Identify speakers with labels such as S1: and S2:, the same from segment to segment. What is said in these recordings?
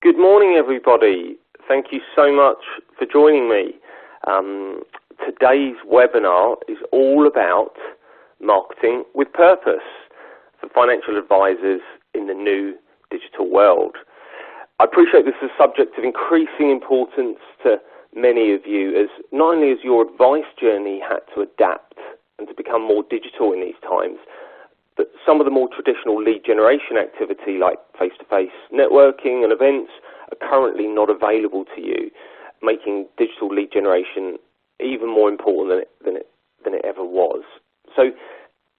S1: Good morning, everybody. Thank you so much for joining me. Today's webinar is all about marketing with purpose for financial advisors in the new digital world. I appreciate this is a subject of increasing importance to many of you, as not only has your advice journey had to adapt and to become more digital in these times, but some of the more traditional lead generation activity like face-to-face networking and events are currently not available to you, making digital lead generation even more important than it ever was. So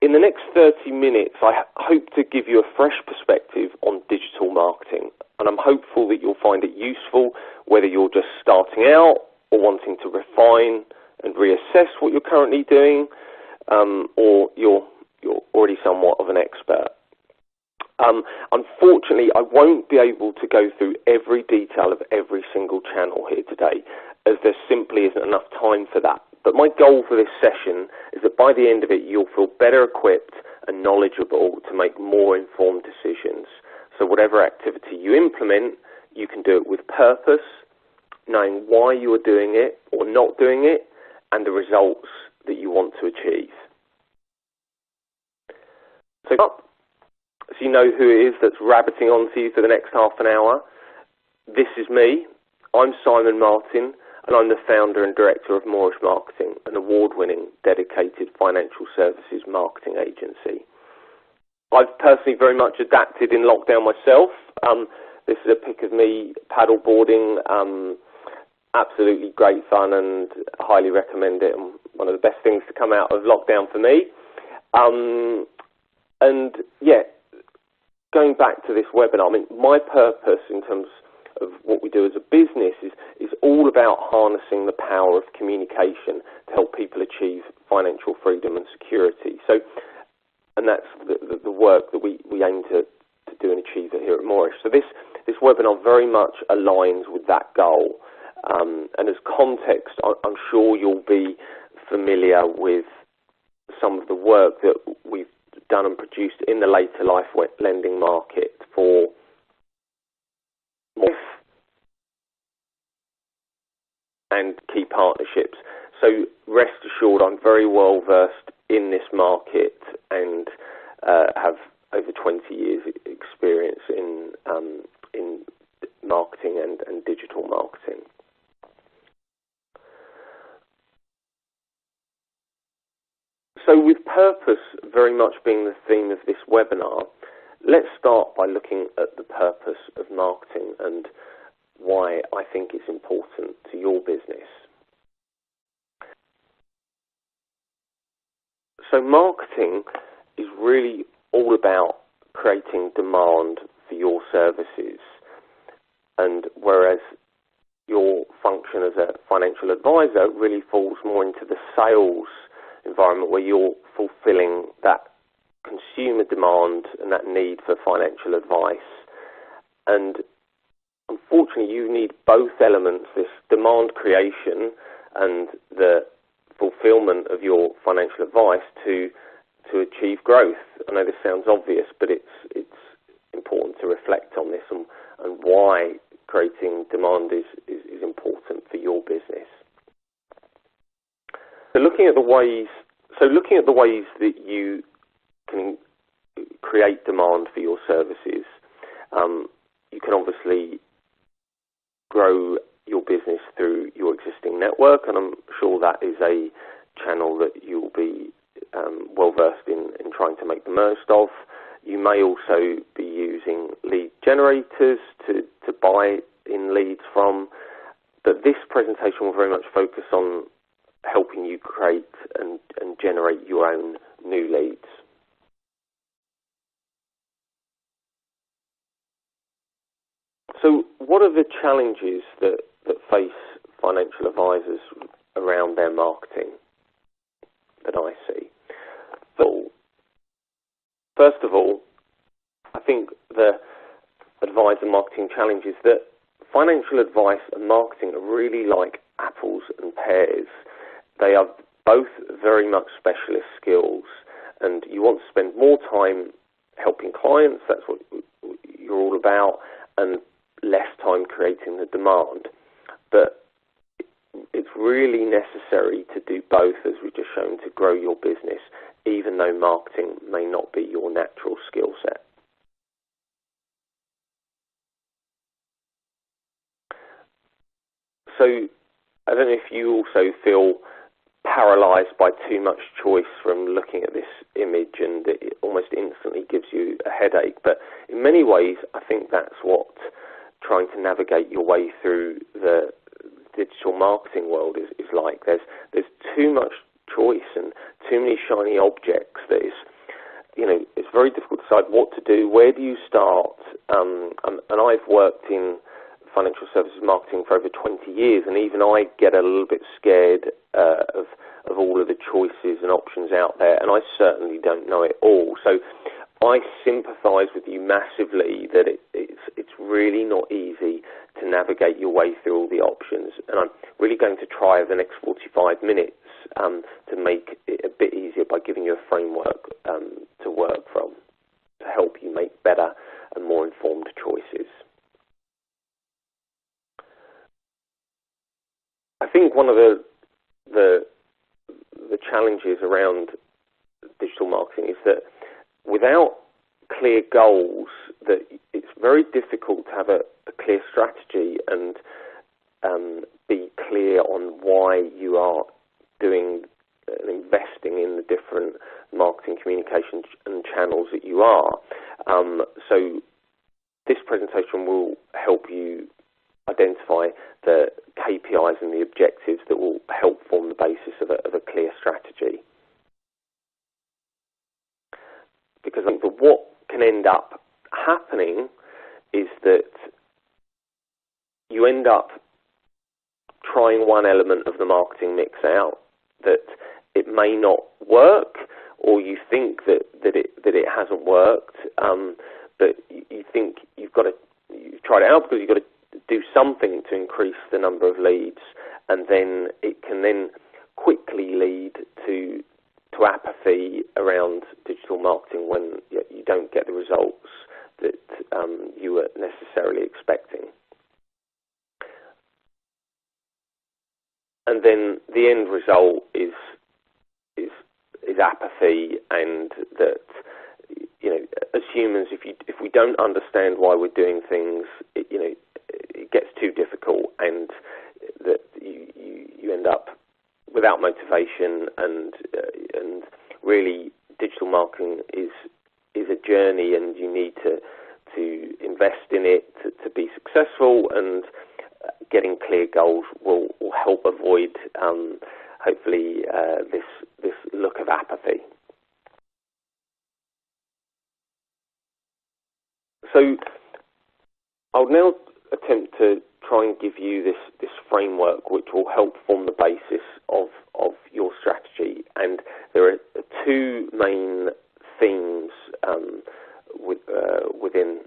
S1: in the next 30 minutes, I hope to give you a fresh perspective on digital marketing, and I'm hopeful that you'll find it useful, whether you're just starting out or wanting to refine and reassess what you're currently doing, or you're already somewhat of an expert. Unfortunately, I won't be able to go through every detail of every single channel here today, as there simply isn't enough time for that. But my goal for this session is that by the end of it, you'll feel better equipped and knowledgeable to make more informed decisions. So whatever activity you implement, you can do it with purpose, knowing why you are doing it or not doing it, and the results that you want to achieve. So you know who it is that's rabbiting onto you for the next half an hour. This is me. I'm Simon Martin, and I'm the founder and director of Moreish Marketing, an award-winning dedicated financial services marketing agency. I've personally very much adapted in lockdown myself. This is a pic of me paddleboarding. Absolutely great fun, and highly recommend it, and one of the best things to come out of lockdown for me. And yeah, going back to this webinar, I mean, my purpose in terms of what we do as a business is all about harnessing the power of communication to help people achieve financial freedom and security. So, and that's the work that we aim to do and achieve here at Moreish. So this webinar very much aligns with that goal. And as context, I'm sure you'll be familiar with some of the work that we've done and produced in the later life lending market for and key partnerships. So rest assured, I'm very well versed in this market and have over 20 years experience in marketing and digital marketing. So with purpose very much being the theme of this webinar, let's start by looking at the purpose of marketing and why I think it's important to your business. So marketing is really all about creating demand for your services, and whereas your function as a financial advisor really falls more into the sales environment where you're fulfilling that consumer demand and that need for financial advice. And unfortunately, you need both elements, this demand creation and the fulfillment of your financial advice to achieve growth. I know this sounds obvious, but it's important to reflect on this and why creating demand is important for your business. So looking at the ways that you can create demand for your services, you can obviously grow your business through your existing network, and I'm sure that is a channel that you'll be well versed in trying to make the most of. You may also be using lead generators to buy in leads from, but this presentation will very much focus on helping you create and generate your own new leads. So what are the challenges that face financial advisors around their marketing that I see? First of all, I think the advisor marketing challenge is that financial advice and marketing are really like apples and pears. They are both very much specialist skills, and you want to spend more time helping clients, that's what you're all about, and less time creating the demand. But it's really necessary to do both, as we've just shown, to grow your business, even though marketing may not be your natural skill set. So I don't know if you also feel paralyzed by too much choice from looking at this image, and it almost instantly gives you a headache. But in many ways, I think that's what trying to navigate your way through the digital marketing world is like. There's too much choice and too many shiny objects that it's very difficult to decide what to do. Where do you start? And I've worked in financial services marketing for over 20 years, and even I get a little bit scared of all of the choices and options out there, and I certainly don't know it all. So I sympathise with you massively that it's really not easy to navigate your way through all the options, and I'm really going to try over the next 45 minutes to make it a bit easier by giving you a framework to work from, to help you make better and more informed choices. I think one of the challenges around digital marketing is that without clear goals, that it's very difficult to have a clear strategy and be clear on why you are doing and investing in the different marketing communication and channels that you are. So this presentation will help you identify the KPIs and the objectives that will help form the basis of a clear strategy. Because I think that what can end up happening is that you end up trying one element of the marketing mix out, that it may not work, or you think that it hasn't worked, but you think you've tried it out because you've got to do something to increase the number of leads, and then it can then quickly lead to apathy around digital marketing when you don't get the results that you were necessarily expecting. And then the end result is apathy, and that as humans, if we don't understand why we're doing things, it gets too difficult, and that you end up without motivation, and really digital marketing is a journey, and you need to invest in it to be successful, and getting clear goals will help avoid hopefully this look of apathy. So I'll now attempt to try and give you this framework which will help form the basis of your strategy, and there are two main themes within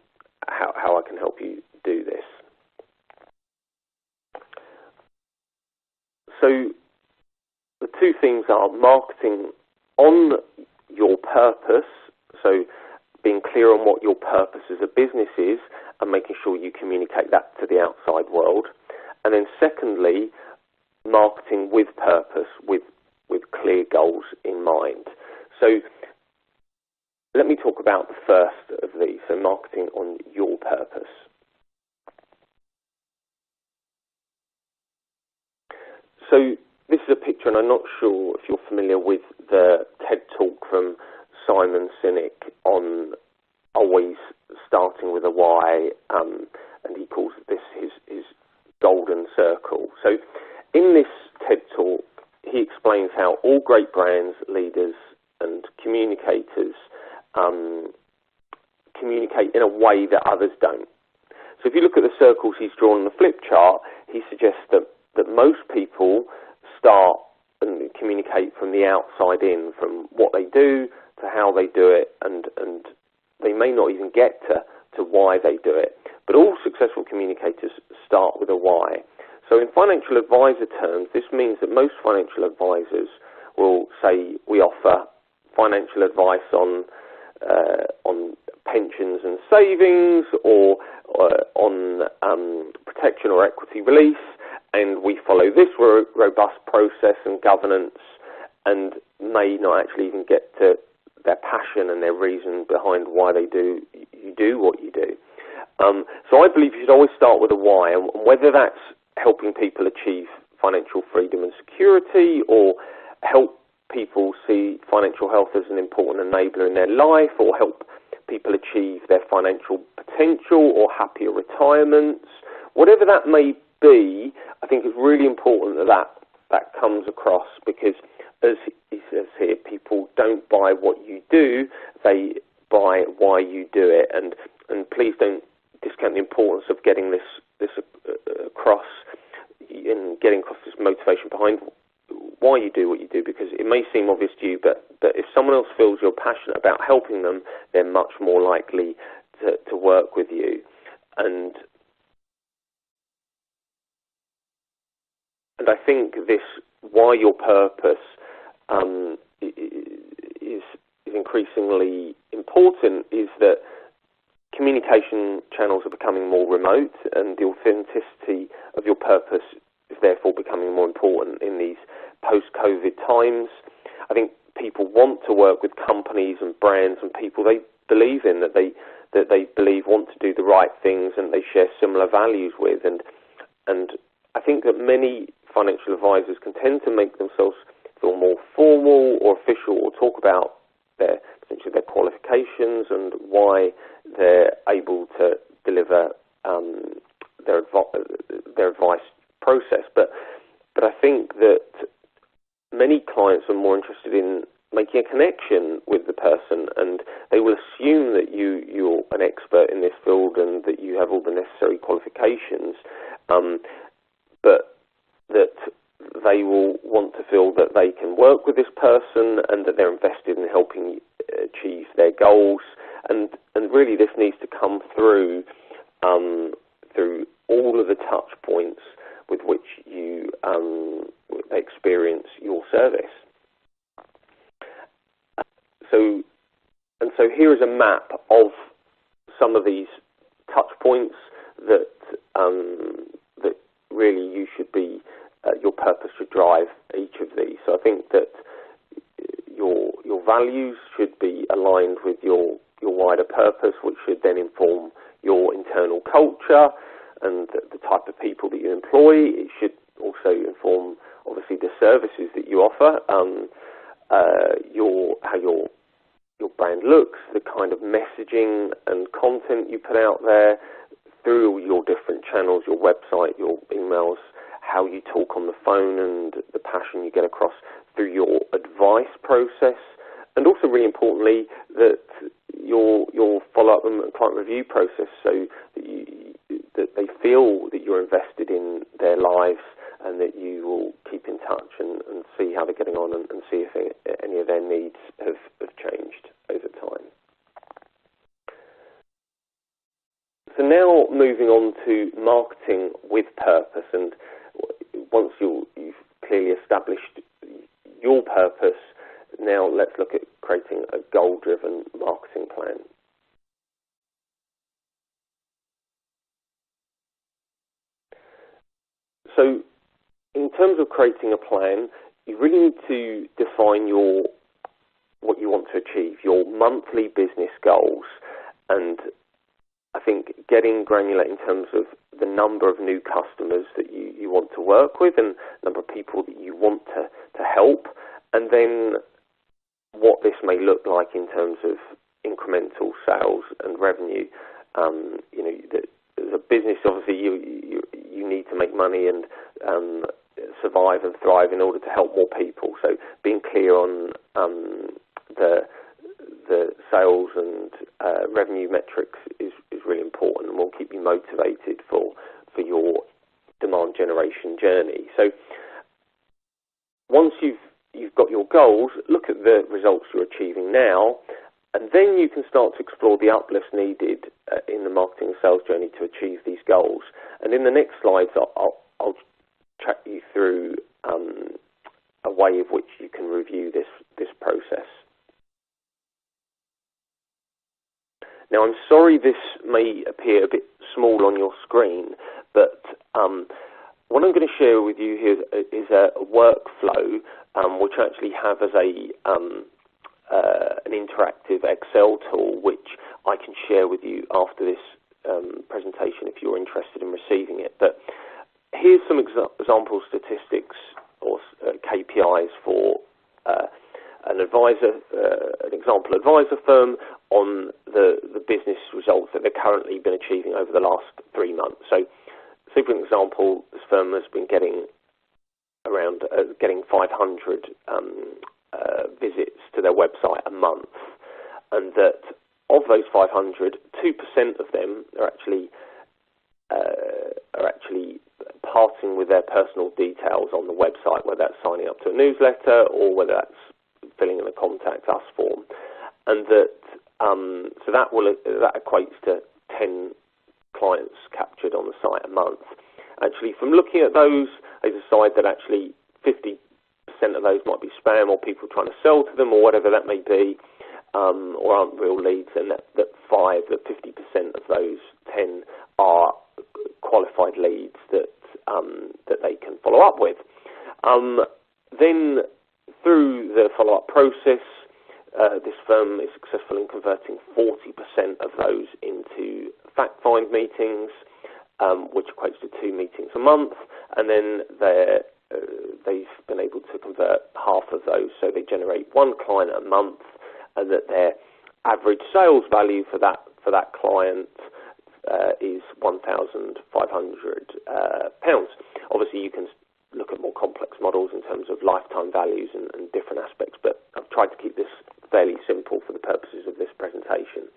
S1: how I can help you do this. So the two themes are marketing on your purpose, so being clear on what your purpose as a business is and making sure you communicate that to the outside world. And then secondly, marketing with purpose, with clear goals in mind. So let me talk about the first of these, so marketing on your purpose. So this is a picture, and I'm not sure if you're familiar with the TED Talk from Simon Sinek on always starting with a why, and he calls this his golden circle. So in this TED Talk, he explains how all great brands, leaders, and communicators communicate in a way that others don't. So if you look at the circles he's drawn on the flip chart, he suggests that most people start and communicate from the outside in, from what they do to how they do it, and they may not even get to why they do it. But all successful communicators start with a why. So in financial advisor terms, this means that most financial advisors will say, we offer financial advice on on pensions and savings, or on protection or equity release, and we follow this robust process and governance, and may not actually even get to their passion and their reason behind why you do what you do. So I believe you should always start with a why, and whether that's helping people achieve financial freedom and security, or help people see financial health as an important enabler in their life, or help people achieve their financial potential or happier retirements, whatever that may be, I think it's really important that comes across, because as he says here, people don't buy what you do, they buy why you do it. And please don't discount the importance of getting this across, and getting across this motivation behind why you do what you do, because it may seem obvious to you, but if someone else feels you're passionate about helping them, they're much more likely to work with you. And I think this why your purpose is increasingly important, is that communication channels are becoming more remote, and the authenticity of your purpose is therefore becoming more important in these post-COVID times. I think people want to work with companies and brands and people they believe in, that they believe want to do the right things and they share similar values with. And I think that many financial advisors can tend to make themselves feel more formal or official, or talk about potentially their qualifications and why they're able to deliver their advice process. But I think that many clients are more interested in making a connection with the person, and they will assume that you're an expert in this field and that you have all the necessary qualifications, but that they will want to feel that they can work with this person and that they're invested in helping achieve their goals. And really this needs to come through all of the touch points with which you experience your service. So here is a map of some of these touch points that really you should be, your purpose should drive each of these. So I think that your values should be aligned with your wider purpose, which should then inform your internal culture and the type of people that you employ. It should also inform, obviously, the services that you offer, how your brand looks, the kind of messaging and content you put out there through your different channels, your website, your emails, how you talk on the phone, and the passion you get across through your advice process, and also, really importantly, that your follow-up and client review process, so that they feel that you're invested in their lives and that you will keep in touch and see how they're getting on and see if any of their needs have changed over time. So now moving on to marketing with purpose, and once you've clearly established your purpose, now let's look at creating a goal-driven marketing plan. So in terms of creating a plan, you really need to define what you want to achieve, your monthly business goals, and I think getting granular in terms of the number of new customers that you want to work with and the number of people that you want to help, and then what this may look like in terms of incremental sales and revenue. As a business, obviously, you need to make money and survive and thrive in order to help more people. So being clear on the sales and revenue metrics is really important, and will keep you motivated for your demand generation journey. So once you've got your goals, look at the results you're achieving now, and then you can start to explore the uplifts needed in the marketing and sales journey to achieve these goals. And in the next slides, I'll chat you through a way of which you can review this process. Now, I'm sorry this may appear a bit small on your screen, but what I'm going to share with you here is a workflow which I actually have as an interactive Excel tool, which I can share with you after this presentation if you're interested in receiving it. But here's some example statistics or KPIs for an example advisor firm on the business results that they've currently been achieving over the last 3 months. So for example, this firm has been getting around 500 visits to their website a month, and that of those 500, 2% of them are actually parting with their personal details on the website, whether that's signing up to a newsletter or whether that's filling in a contact us form, and that so that equates to 10 clients captured on the site a month. Actually, from looking at those, they decide that actually 50% of those might be spam or people trying to sell to them or whatever that may be, or aren't real leads, and that 50% of those 10 are qualified leads that they can follow up with. Then through the follow-up process, this firm is successful in converting 40% of those into fact-find meetings, which equates to 2 meetings a month, and then they've been able to convert half of those, so they generate 1 client a month, and that their average sales value for that client is £1,500. Obviously, you can look at more complex models in terms of lifetime values and different aspects, but I've tried to keep this fairly simple for the purposes of this presentation.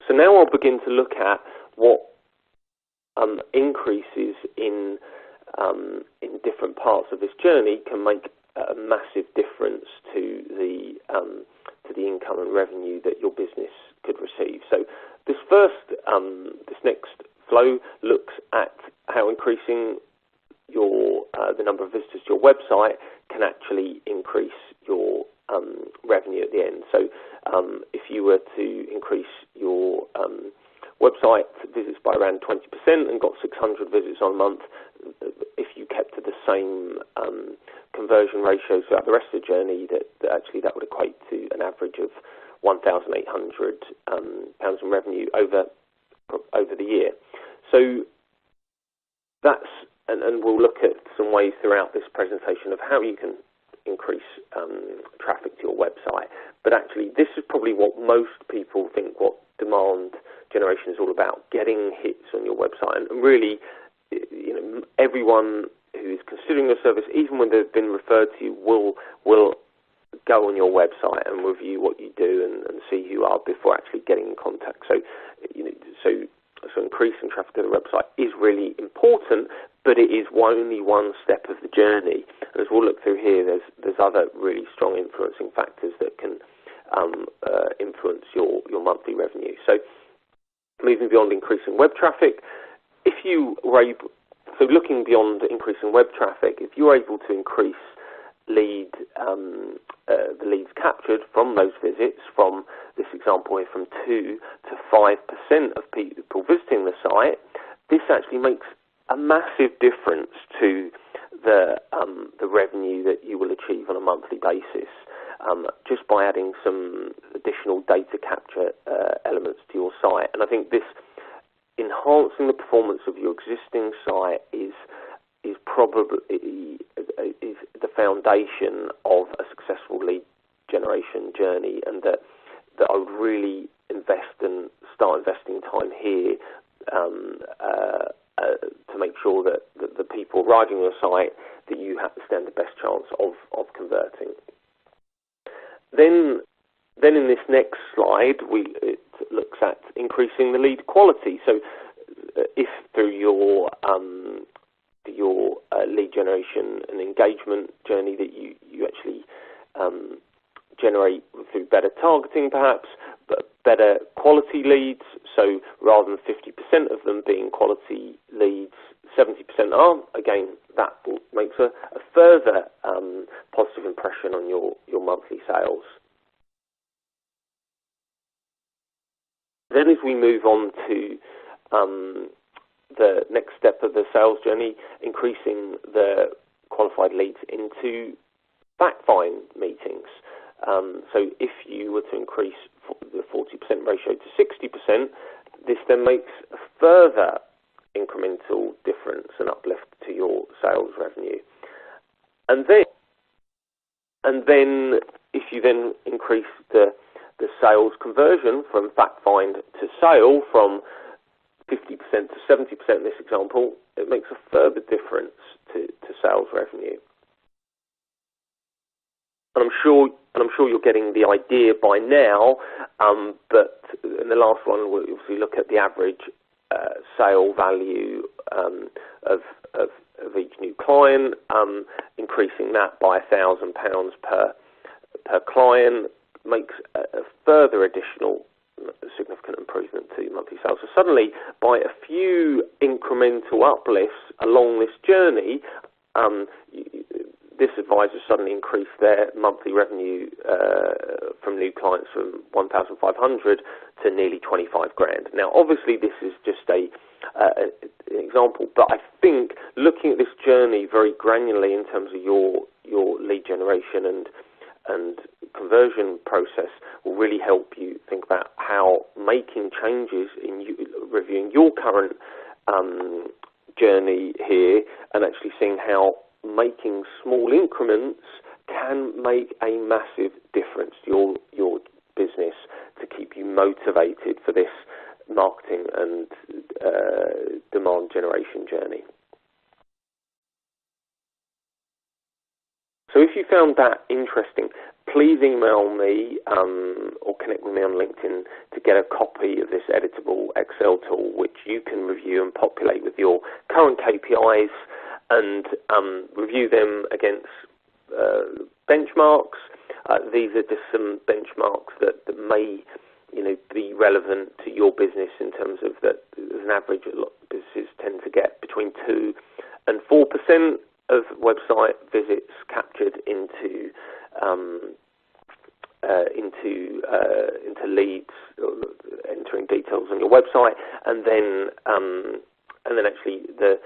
S1: So now I'll begin to look at what increases in different parts of this journey can make a massive difference to the income and revenue that your business could receive. So this next flow looks at how increasing the number of visitors to your website can actually increase your revenue at the end. So if you were to increase your website visits by around 20% and got 600 visits on a month, if you kept to the same conversion ratio throughout the rest of the journey, that would equate to an average of £1,800 in revenue over the year. So that's, and we'll look at some ways throughout this presentation of how you can increase traffic to your website. But actually, this is probably what most people think what demand generation is all about: getting hits on your website. And really, everyone who is considering your service, even when they've been referred to you, will go on your website and review what you do and see who you are before actually getting in contact. So, so increasing traffic to the website is really important, but it is only one step of the journey. And as we'll look through here, there's other really strong influencing factors that can influence your monthly revenue. So moving beyond increasing web traffic, so looking beyond increasing web traffic, if you're able to increase the leads captured from those visits, from this example here, from 2 to 5% of people visiting the site, this actually makes a massive difference to the revenue that you will achieve on a monthly basis, just by adding some additional data capture elements to your site. And I think this enhancing the performance of your existing site is probably the foundation of a successful lead generation journey, and that I would really start investing time here to make sure that the people arriving on your site, that you stand the best chance of converting. Then in this next slide, it looks at increasing the lead quality. So if through your lead generation and engagement journey that you actually generate through better targeting perhaps, but better quality leads, so rather than 50% of them being quality leads, 70% aren't, again, that makes a further positive impression on your monthly sales. Then as we move on to the next step of the sales journey, increasing the qualified leads into fact-find meetings. So if you were to increase the 40% ratio to 60%, this then makes a further incremental difference and uplift to your sales revenue. And then if you then increase the sales conversion from fact-find to sale from 50% to 70% in this example, it makes a further difference to sales revenue. And I'm sure you're getting the idea by now, but in the last one, if we look at the average sale value of each new client, increasing that by £1,000 per client makes a further additional significant improvement to monthly sales. So suddenly, by a few incremental uplifts along this journey, this advisor suddenly increased their monthly revenue from new clients from 1,500 to nearly 25 grand. Now, obviously, this is just an example, but I think looking at this journey very granularly in terms of your lead generation and conversion process will really help you think about how making changes in reviewing your current journey here and actually seeing how making small increments can make a massive difference to your business to keep you motivated for this marketing and demand generation journey. So if you found that interesting, please email me or connect with me on LinkedIn to get a copy of this editable Excel tool, which you can review and populate with your current KPIs and review them against benchmarks. These are just some benchmarks that may be relevant to your business in terms of that as an average, a lot of businesses tend to get between 2 and 4% of website visits captured into leads, entering details on your website, and then actually the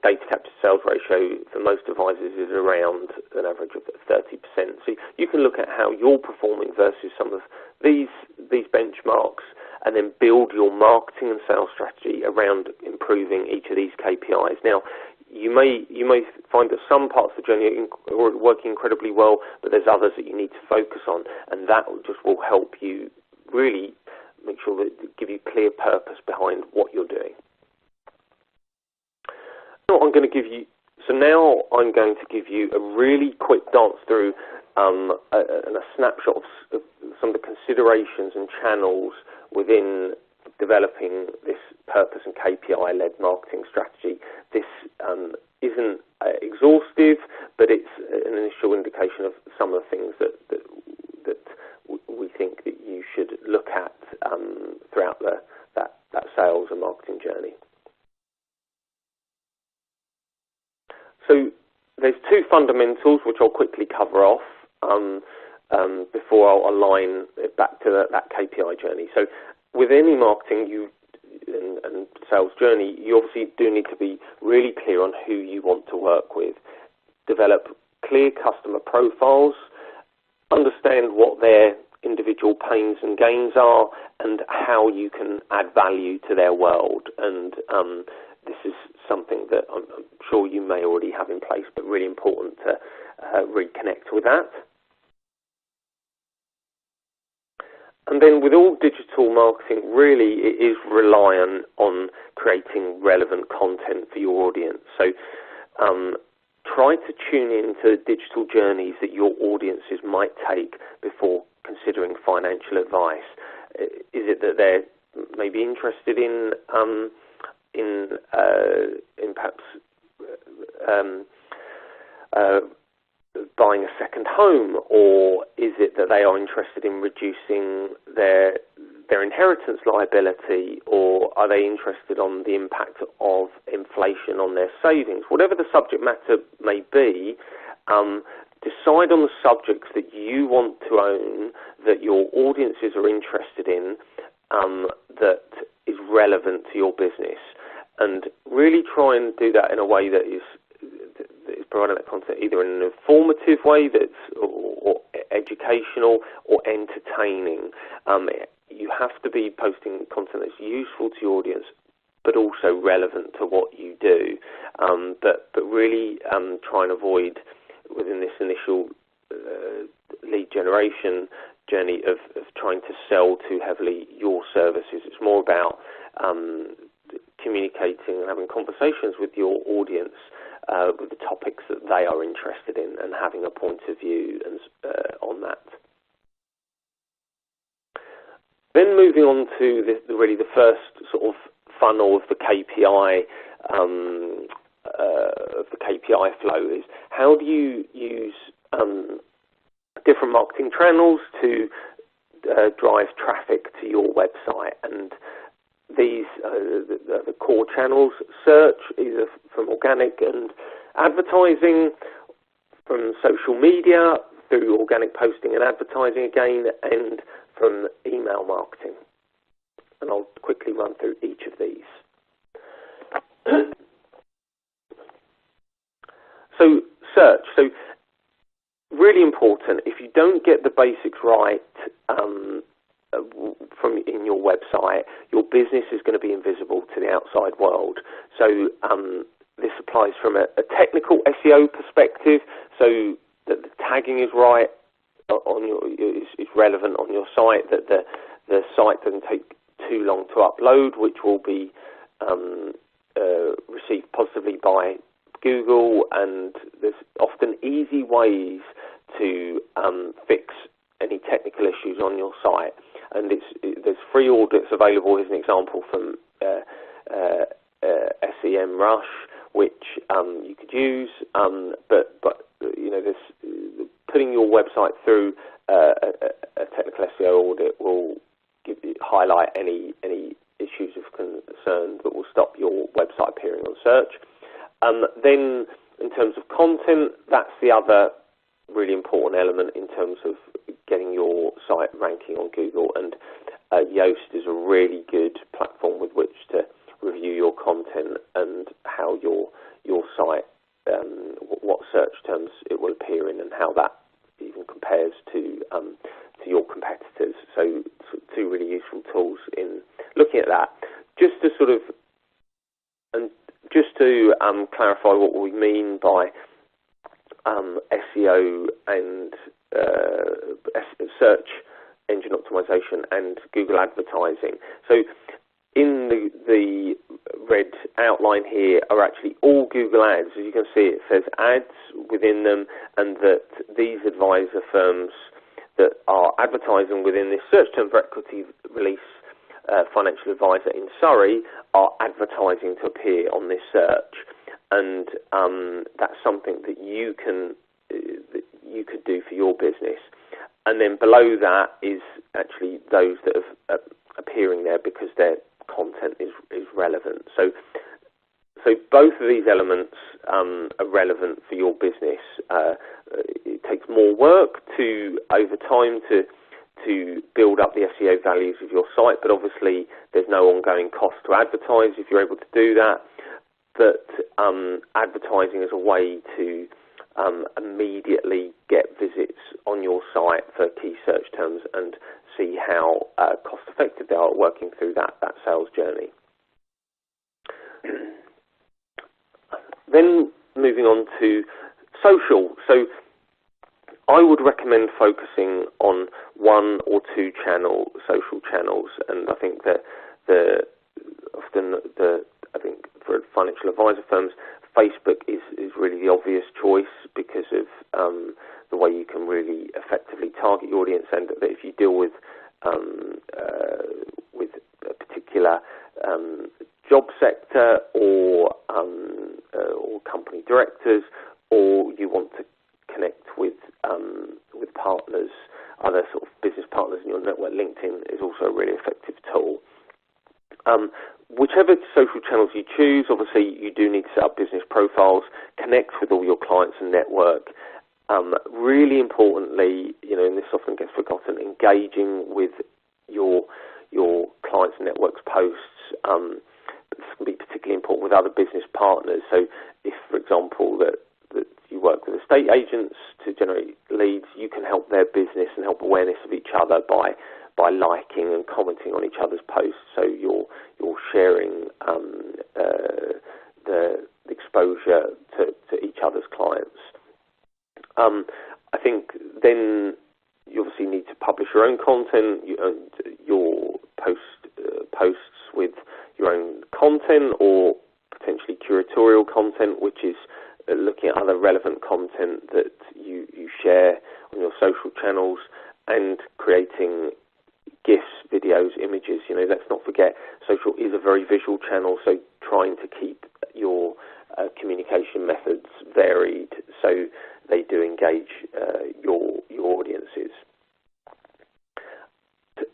S1: data capture sales ratio for most advisors is around an average of 30%. So you can look at how you're performing versus some of these benchmarks, and then build your marketing and sales strategy around improving each of these KPIs. Now, you may find that some parts of the journey are working incredibly well, but there's others that you need to focus on, and that just will help you really make sure that give you clear purpose behind what you're doing. Now I'm going to give you a really quick dance through and a snapshot of some of the considerations and channels within developing this purpose and KPI-led marketing strategy. This isn't exhaustive, but it's an initial indication of some of the things that we think that you should look at throughout that sales and marketing journey. So there's two fundamentals which I'll quickly cover off before I'll align it back to that KPI journey. So with any marketing and sales journey, you obviously do need to be really clear on who you want to work with. Develop clear customer profiles, understand what their individual pains and gains are, and how you can add value to their world. And this is something that I'm sure you may already have in place, but really important to reconnect with that. And then with all digital marketing, really it is reliant on creating relevant content for your audience. So try to tune into digital journeys that your audiences might take before considering financial advice. Is it that they're maybe interested in perhaps buying a second home, or is it that they are interested in reducing their inheritance liability, or are they interested on the impact of inflation on their savings? Whatever the subject matter may be, decide on the subjects that you want to own, that your audiences are interested in, that is relevant to your business, and really try and do that in a way that is providing that content either in an informative way or educational or entertaining. You have to be posting content that's useful to your audience, but also relevant to what you do. But really try and avoid, within this initial lead generation journey, of trying to sell too heavily your services. It's more about communicating and having conversations with your audience with the topics that they are interested in, and having a point of view on that. Then moving on to the first sort of funnel of the KPI flow is, how do you use different marketing channels to drive traffic to your website? And these the core channels: search, either from organic and advertising, from social media through organic posting and advertising again, and from email marketing. And I'll quickly run through each of these. So search. So really important. If you don't get the basics right in your website, your business is going to be invisible to the outside world. So this applies from a technical SEO perspective, so that the tagging is right is relevant on your site, that the site doesn't take too long to upload, which will be received positively by Google, and there's often easy ways to fix any technical issues on your site. And there's free audits available. Here's an example from SEMrush, which you could use. But you know, this putting your website through a technical SEO audit will highlight any issues of concern that will stop your website appearing on search. Then, in terms of content, that's the other really important element in terms of getting your site ranking on Google, and Yoast is a really good platform with which to review your content and how your site, what search terms it will appear in, and how that even compares to your competitors. So two really useful tools in looking at that. Just to sort of clarify what we mean by SEO and search engine optimization and Google advertising. So in the red outline here are actually all Google ads. As you can see, it says ads within them, and that these advisor firms that are advertising within this search term for equity release financial advisor in Surrey are advertising to appear on this search. And that's something that you could do for your business. And then below that is actually those that are appearing there because their content is relevant. So both of these elements are relevant for your business. It takes more work over time to build up the SEO values of your site, but obviously there's no ongoing cost to advertise if you're able to do that. But advertising is a way to immediately get visits on your site for key search terms and see how cost effective they are at working through that sales journey. Then moving on to social. So I would recommend focusing on one or two social channels, and I think that I think for financial advisor firms, Facebook is really the obvious choice because of the way you can really effectively target your audience, and that if you deal with a particular job sector or company directors, or you want to connect with partners, other sort of business partners in your network, LinkedIn is also a really effective tool. Whichever social channels you choose, obviously you do need to set up business profiles, connect with all your clients and network. Really importantly, and this often gets forgotten, engaging with your Network's posts. This can be particularly important with other business partners. So if, for example, that you work with estate agents to generate leads, you can help their business and help awareness of each other by liking and commenting on each other's posts. So you're sharing the exposure to each other's clients. I think then you obviously need to publish your own content, your posts with your own content, or potentially curatorial content, which is looking at other relevant content that you share on your social channels, and creating GIFs, videos, images. Let's not forget, social is a very visual channel, so trying to keep your communication methods varied so they do engage your audiences.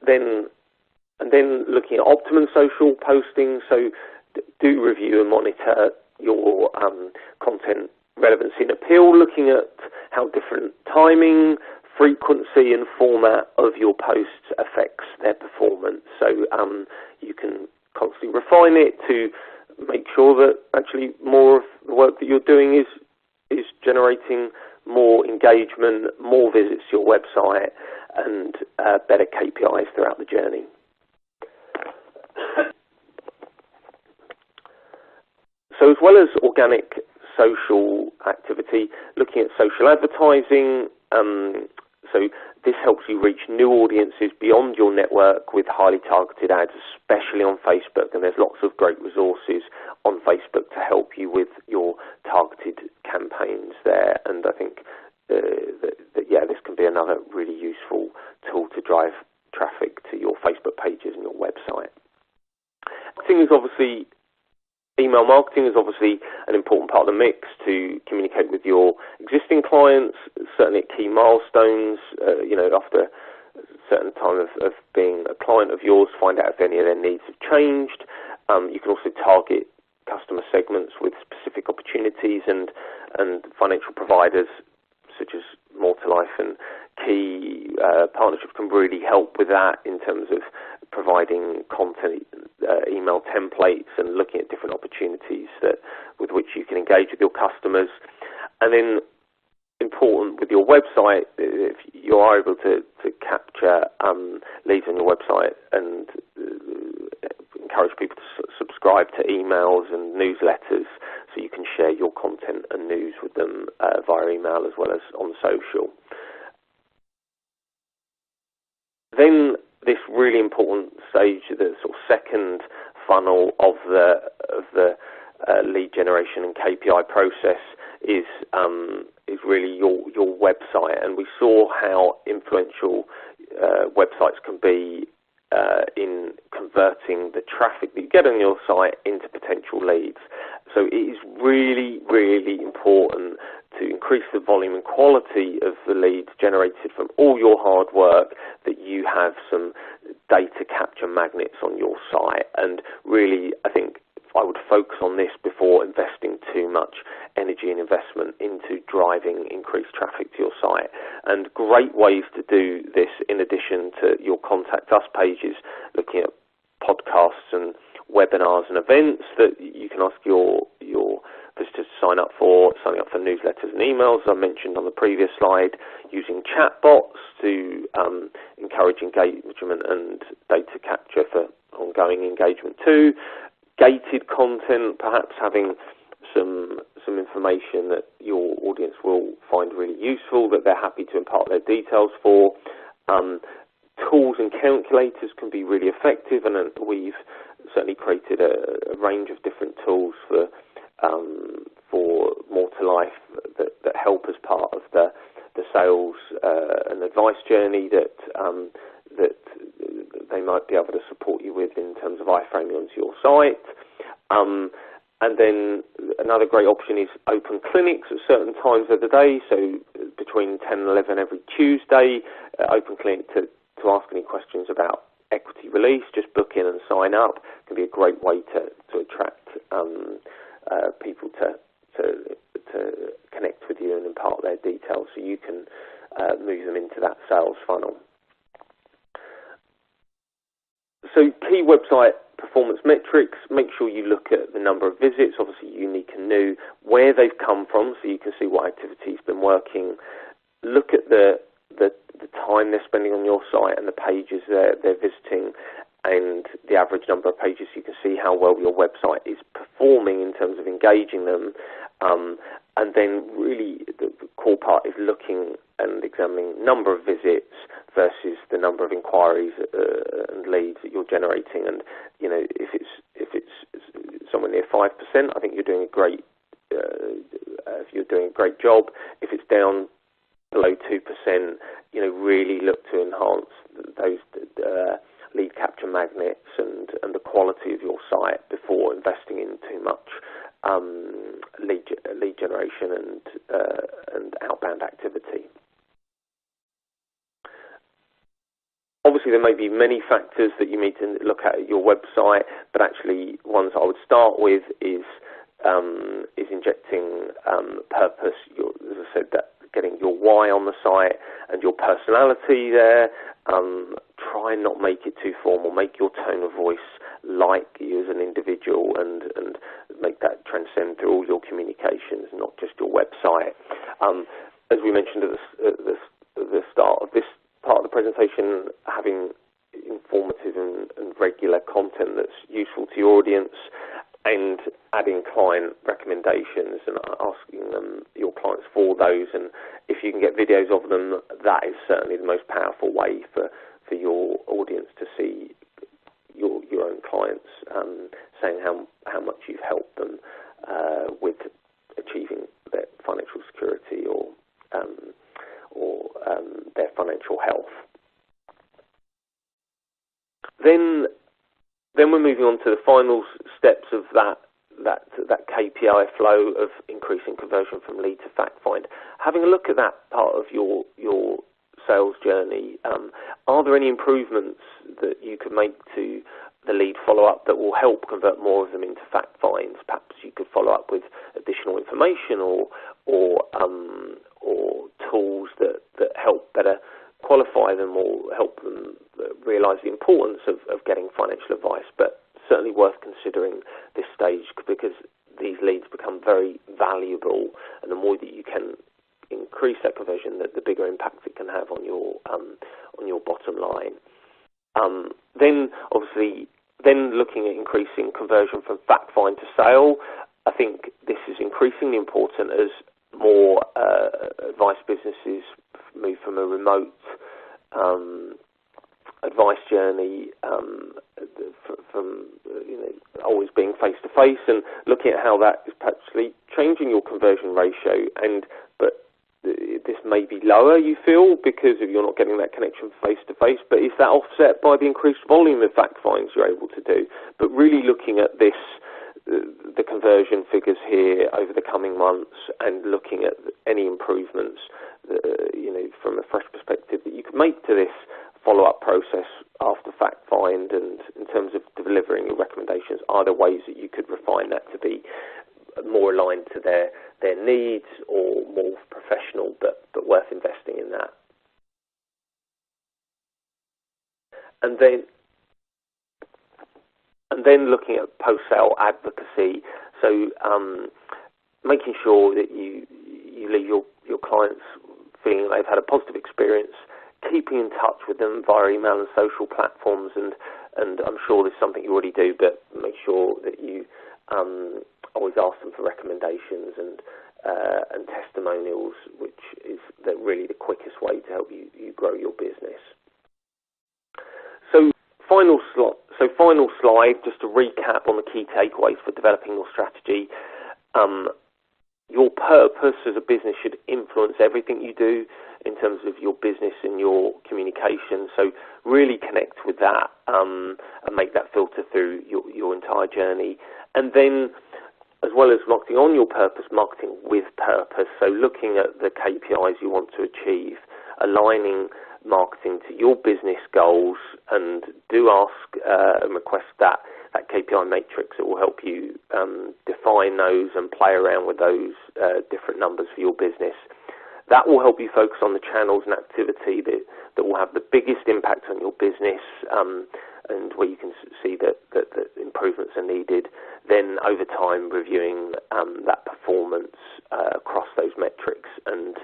S1: Then looking at optimum social posting, so do review and monitor your content relevancy and appeal, looking at how different timing, frequency and format of your posts affects their performance. So you can constantly refine it to make sure that actually more of the work that you're doing is generating more engagement, more visits to your website, and better KPIs throughout the journey. So as well as organic social activity, looking at social advertising, so this helps you reach new audiences beyond your network with highly targeted ads, especially on Facebook, and there's lots of great resources on Facebook to help you with your targeted campaigns there. And I think this can be another really useful tool to drive traffic to your Facebook pages and your website. Email marketing is obviously an important part of the mix to communicate with your existing clients, certainly at key milestones, after a certain time of being a client of yours, find out if any of their needs have changed. You can also target customer segments with specific opportunities, and financial providers such as Life and key partnerships can really help with that in terms of providing content, email templates, and looking at different opportunities with which you can engage with your customers. And then important with your website, if you are able to capture leads on your website and encourage people to subscribe to emails and newsletters, so you can share your content and news with them via email as well as on social. Then this really important stage, the sort of second funnel of the lead generation and KPI process, is really your website. And we saw how influential websites can be in converting the traffic that you get on your site into potential leads. So it is really, really important to increase the volume and quality of the leads generated from all your hard work, that you have some data capture magnets on your site. And really, I think I would focus on this before investing too much energy and investment into driving increased traffic to your site. And great ways to do this, in addition to your Contact Us pages, looking at podcasts and webinars and events that you can ask your visitors to signing up for newsletters and emails, as I mentioned on the previous slide, using chatbots to encourage engagement and data capture for ongoing engagement too. Gated content, perhaps having some information that your audience will find really useful, that they're happy to impart their details for. Tools and calculators can be really effective, and we've certainly created a range of different tools for More to Life that help as part of the sales and advice journey that they might be able to support you with in terms of iframing onto your site. And then another great option is open clinics at certain times of the day, so between 10 and 11 every Tuesday, open clinic to ask any questions about equity release. Just book in and sign up. It can be a great way to attract people to connect with you and impart their details, so you can move them into that sales funnel. So key key website performance metrics, make sure you look at the number of visits, obviously unique and new, where they've come from, so you can see what activity's been working. Look at the time they're spending on your site and the pages they're visiting, and the average number of pages, so you can see how well your website is performing in terms of engaging them. And then really the core part is looking and examining number of visits versus the number of inquiries and leads that you're generating. And if it's somewhere near 5%, I think you're doing a great. If you're doing a great job. If it's down below 2%, really look to enhance those lead capture magnets and the quality of your site before investing in too much lead generation and outbound activity. Obviously, there may be many factors that you need to look at your website, but actually, ones I would start with is injecting purpose. As I said, that getting your why on the site and your personality there. Try and not make it too formal. Make your tone of voice like you as an individual, and make that transcend through all your communications, not just your website. As we mentioned at the start of this part of the presentation, having informative and regular content that's useful to your audience, and adding client recommendations and asking your clients for those. And if you can get videos of them, that is certainly the most powerful way for your audience to see your own clients saying how much you've helped them with achieving their financial security or their financial health. Then we're moving on to the final steps of that KPI flow of increasing conversion from lead to fact find. Having a look at that part of your sales journey, are there any improvements that you could make to the lead follow-up that will help convert more of them into fact finds? Perhaps you could follow up with additional information or tools that help better qualify them or help them realise the importance of getting financial advice, but certainly worth considering this stage, because these leads become very valuable, and the more that you can increase that conversion, the bigger impact it can have on your bottom line. Then obviously, looking at increasing conversion from fact find to sale, I think this is increasingly important as more advice businesses move from a remote advice journey from always being face to face, and looking at how that is actually changing your conversion ratio. But this may be lower, you feel, because if you're not getting that connection face to face. But is that offset by the increased volume of fact finds you're able to do? But really looking at this, the conversion figures here over the coming months, and looking at any improvements, from a fresh perspective that you could make to this follow-up process after fact find, and in terms of delivering your recommendations, are there ways that you could refine that to be more aligned to their needs or more professional, but worth investing in that? And then looking at post-sale advocacy, so making sure that you leave your clients feeling they've had a positive experience, keeping in touch with them via email and social platforms, and I'm sure there's something you already do, but make sure that you always ask them for recommendations and testimonials, which is really the quickest way to help you grow your business. So final slide, just to recap on the key takeaways for developing your strategy. Your purpose as a business should influence everything you do in terms of your business and your communication. So really connect with that and make that filter through your entire journey. And then, as well as marketing on your purpose, marketing with purpose. So looking at the KPIs you want to achieve, aligning marketing to your business goals, and do ask and request that KPI matrix that will help you define those and play around with those different numbers for your business. That will help you focus on the channels and activity that will have the biggest impact on your business, and where you can see that improvements are needed, then over time reviewing that performance across those metrics and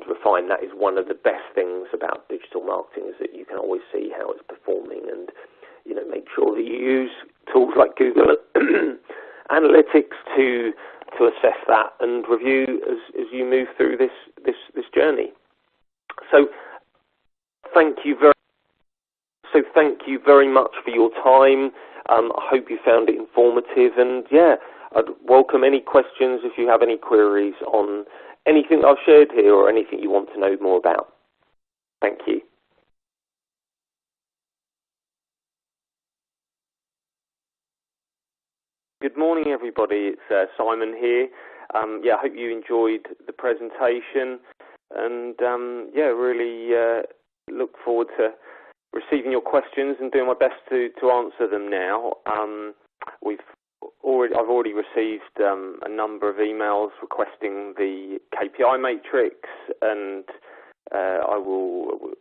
S1: refine. That is one of the best things about digital marketing, is that you can always see how it's performing, and make sure that you use tools like Google Analytics to assess that and review as you move through this journey. So thank you very much for your time. I hope you found it informative, and I'd welcome any questions if you have any queries on anything I've shared here or anything you want to know more about. Thank you. Good morning, everybody. It's Simon here. I hope you enjoyed the presentation, and really look forward to receiving your questions and doing my best to answer them now. I've already received a number of emails requesting the KPI matrix, and I will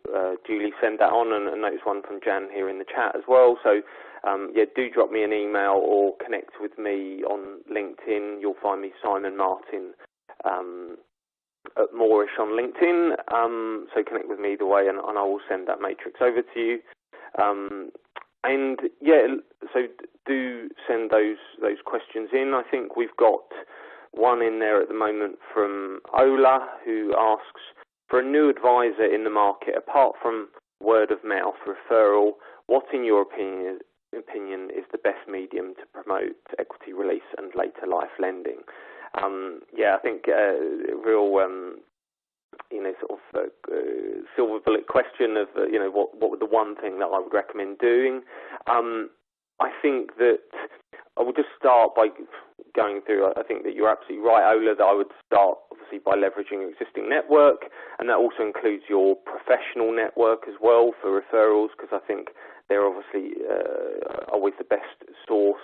S1: duly send that on, and notice one from Jan here in the chat as well. So do drop me an email or connect with me on LinkedIn. You'll find me Simon Martin at Moreish on LinkedIn. So connect with me either way, and I will send that matrix over to you. So do send those questions in. I think we've got one in there at the moment from Ola, who asks, for a new advisor in the market, apart from word of mouth referral, what in your opinion is the best medium to promote equity release and later life lending? I think real silver bullet question of what would the one thing that I would recommend doing. I think that I would just start by going through, I think that you're absolutely right, Ola, that I would start obviously by leveraging your existing network, and that also includes your professional network as well for referrals, because I think they're obviously always the best source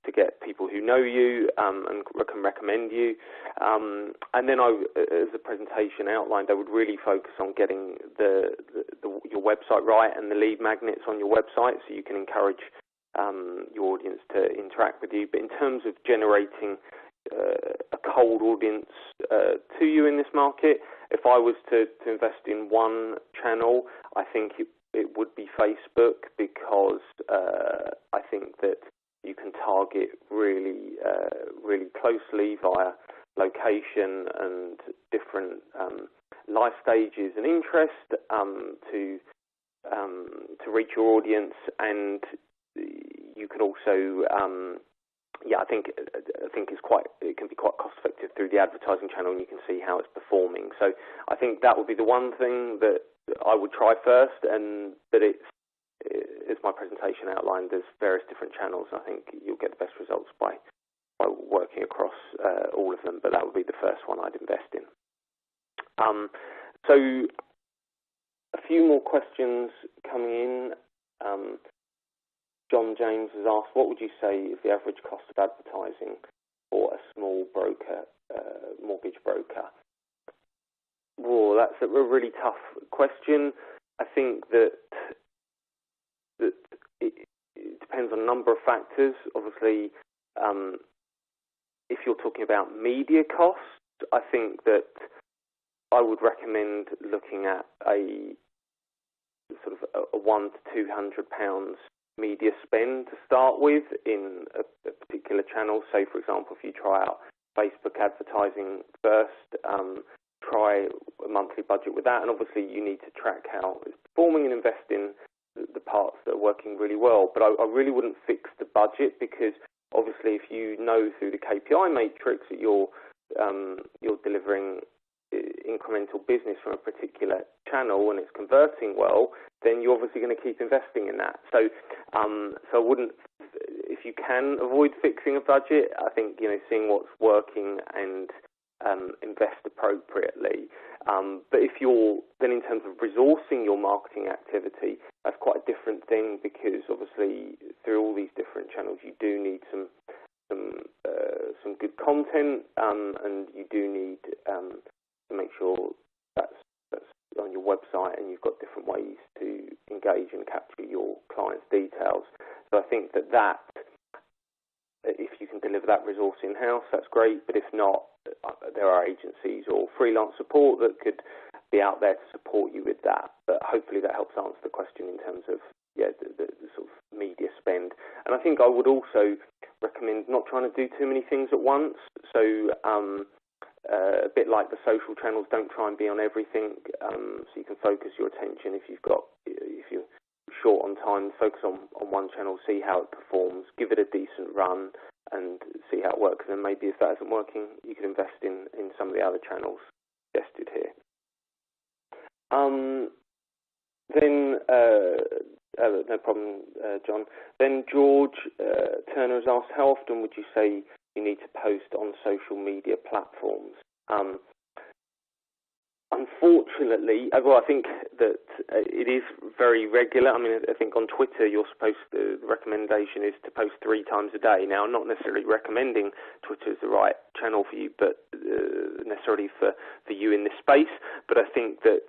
S1: to get people who know you and can recommend you. And then as the presentation outlined, I would really focus on getting your website right and the lead magnets on your website, so you can encourage your audience to interact with you. But in terms of generating a cold audience to you in this market, if I was to invest in one channel, I think it would be Facebook, because I think that you can target really closely via location and different life stages and interest to reach your audience. And you can also, I think it can be quite cost effective through the advertising channel, and you can see how it's performing. So I think that would be the one thing that I would try first, and that as my presentation outlined, there's various different channels. I think you'll get the best results by working across all of them, but that would be the first one I'd invest in. So a few more questions coming in. John James has asked, what would you say is the average cost of advertising for a small broker, mortgage broker? Well, that's a really tough question. I think that it depends on a number of factors. Obviously, if you're talking about media costs, I think that I would recommend looking at a sort of a £100 to £200 media spend to start with in a particular channel. Say, for example, if you try out Facebook advertising first, try a monthly budget with that, and obviously you need to track how it's performing and invest in the parts that are working really well. But I really wouldn't fix the budget, because obviously if you know through the KPI matrix that you're delivering incremental business from a particular channel and it's converting well, then you're obviously going to keep investing in that. So I wouldn't, if you can avoid fixing a budget, I think seeing what's working and invest appropriately. But if you're then, in terms of resourcing your marketing activity, that's quite a different thing, because obviously through all these different channels you do need some good content, and you do need to make sure that's on your website, and you've got different ways to engage and capture your client's details. So I think that if you can deliver that resource in-house, that's great, but if not, there are agencies or freelance support that could be out there to support you with that. But hopefully that helps answer the question in terms of the sort of media spend. And I think I would also recommend not trying to do too many things at once. So a bit like the social channels, don't try and be on everything, so you can focus your attention. If you're short on time, focus on one channel, see how it performs, give it a decent run and see how it works. And then maybe if that isn't working, you could invest in some of the other channels suggested here. No problem, John. Then George Turner has asked, how often would you say you need to post on social media platforms? Unfortunately, well, I think that it is very regular. I mean, I think on Twitter the recommendation is to post 3 times a day. Now, I'm not necessarily recommending Twitter is the right channel for you, but necessarily for you in this space. But I think that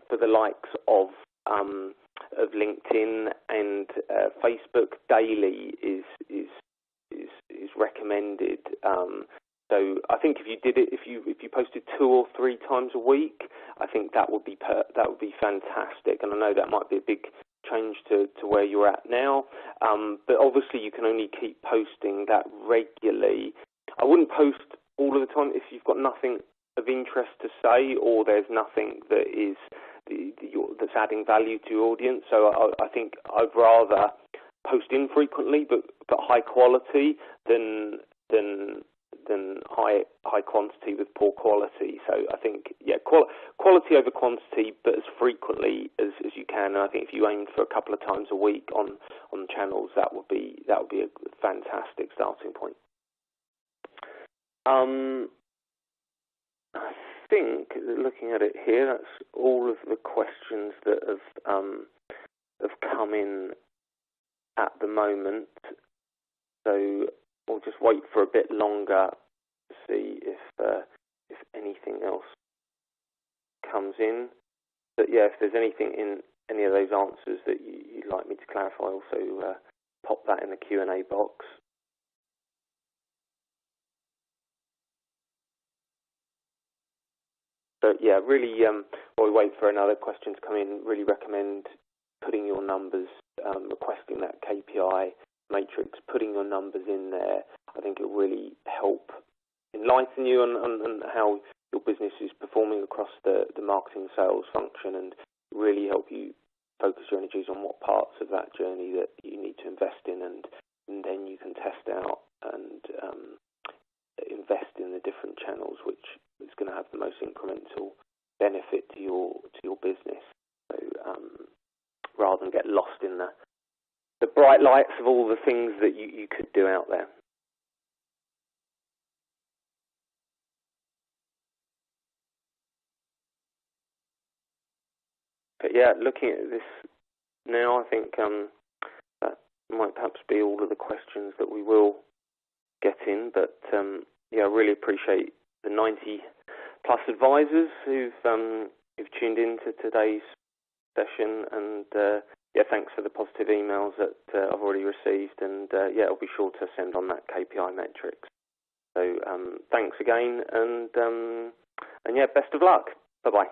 S1: for the likes of LinkedIn and Facebook, daily is recommended. So I think if you did it, if you posted 2 or 3 times a week, I think that would be fantastic. And I know that might be a big change to where you're at now. But obviously you can only keep posting that regularly. I wouldn't post all of the time if you've got nothing of interest to say or there's nothing that is that's adding value to your audience. So I think I'd rather post infrequently but high quality than high quantity with poor quality. So I think quality over quantity, but as frequently as you can. And I think if you aimed for a couple of times a week on channels, that would be a fantastic starting point. I think, looking at it here, that's all of the questions that have come in at the moment. So we'll just wait for a bit longer to see if anything else comes in. But yeah, if there's anything in any of those answers that you'd like me to clarify, also pop that in the Q&A box. But yeah, really, while we wait for another question to come in, really recommend putting your numbers, requesting that KPI matrix, putting your numbers in there. I think it will really help enlighten you on how your business is performing across the marketing sales function and really help you focus your energies on what parts of that journey that you need to invest in, and then you can test out and invest in the different channels which is going to have the most incremental benefit to your business. So rather than get lost in the bright lights of all the things that you could do out there. But yeah, looking at this now, I think that might perhaps be all of the questions that we will get in. But yeah, I really appreciate the 90 plus advisors who've tuned in to today's session, and yeah, thanks for the positive emails that I've already received, and yeah, I'll be sure to send on that KPI metrics. So thanks again, and yeah, best of luck. Bye-bye.